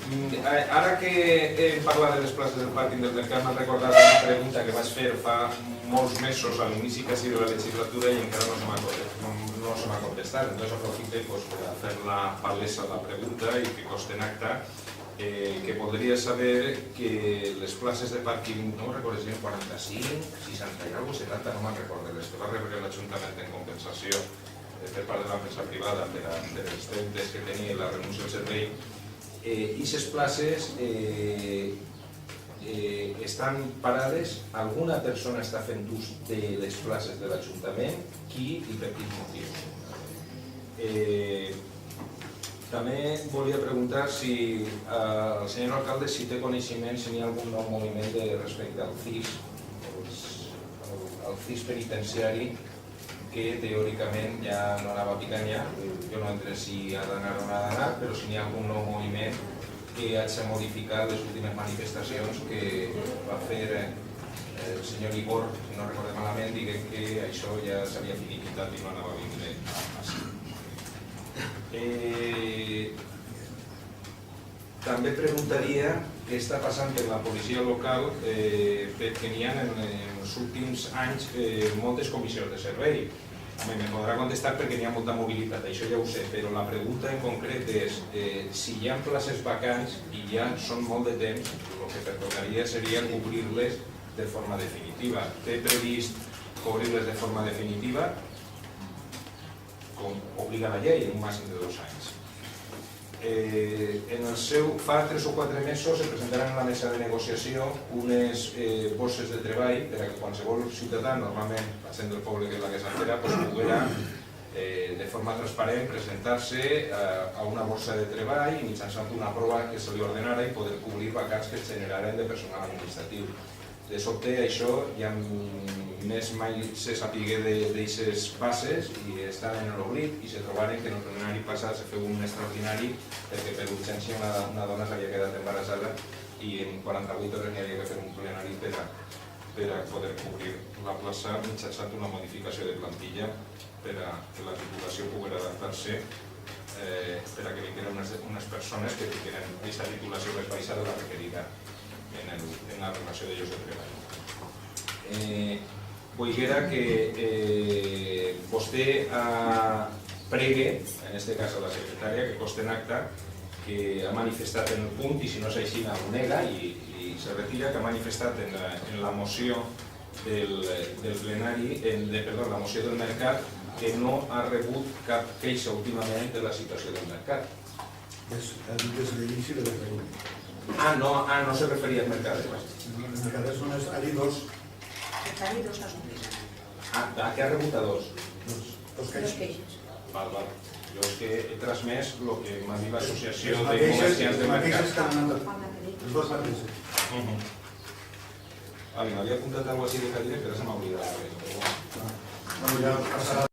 Ara que hem parlat de les places del pàrquing del mercat, m'han recordat una pregunta que vaig fer fa molts mesos a l'inici quasi de la legislatura i encara no se m'ha contestat. Entonces aprofite per fer la palesa la pregunta i que coste en acta, que voldria saber que les places de pàrquing, no recordo si eren 45, 60 i alguna cosa, 70, no me'n recordo, les que va rebre l'Ajuntament en compensació per part de l'empresa privada per les deutes que tenia la renúncia al servei, i aquestes places estan parades, alguna persona està fent ús de les places de l'Ajuntament, qui i per quin motiu. També volia preguntar si el senyor alcalde si té coneixement, si hi ha algun nou moviment respecte al CIS, al CIS penitenciari, que teòricament ja no anava picant ja, jo no entré si ha d'anar o no ha d'anar, però si hi ha algun nou moviment que hagi modificat les últimes manifestacions que va fer el senyor Igor, si no recordem malament, diguem que això ja s'havia finiquitat i no anava a vindre així. També preguntaria què està passant per la policia local, perquè n'hi ha en els últims anys moltes comissions de servei. Me podrà contestar perquè n'hi ha molta mobilitat, això ja ho sé, però la pregunta en concret és si hi ha places vacants i ja són molt de temps, el que pertocaria seria cobrir-les de forma definitiva. Té previst cobrir-les de forma definitiva, com obliga la llei, en un màxim de 2 anys. Fa 3 o 4 mesos se presentaran a la mesa de negociació unes bosses de treball per a que qualsevol ciutadà, normalment la gent del poble que és la que s'espera, poguera de forma transparent presentar-se a una borsa de treball mitjançant una prova que se li ordenara i poder cobrir vacants que es generaren de personal administratiu. De sobte això ja més mai se sapigué d'aixes bases i estaven en l'oblit i se trobaren que en el plenari passat se feu un extraordinari perquè per urgència una dona s'havia quedat embarassada i en 48 hores n'hi havia que fer un plenari per a poder cobrir la plaça mitjançant una modificació de plantilla per a que la titulació pogués adaptar-se per a que vingueren unes persones que tingueren aquesta titulació més baixa de la requerida en la relació de llocs de treball. Volguera que vostè pregue, en aquest cas a la secretària, que conste en acta que ha manifestat en el punt, i si no és així ho nega i se retira, que ha manifestat en la moció del plenari, perdó, la moció del mercat, que no ha rebut cap queixa últimament de la situació del mercat. Des de l'inici de la pregunta. No se referia al mercat. Els mercaders només ha dit dos. Ha dit dos assumptes. Que ha rebut a dos. Dos queixes. Val. Jo és que he transmès el que m'ha dit l'associació de Les comerciants de mateixes que mercat. han anat. Les dues mateixes. M'havia apuntat alguna cosa així de cadira, però se m'ha oblidat. Ja passarà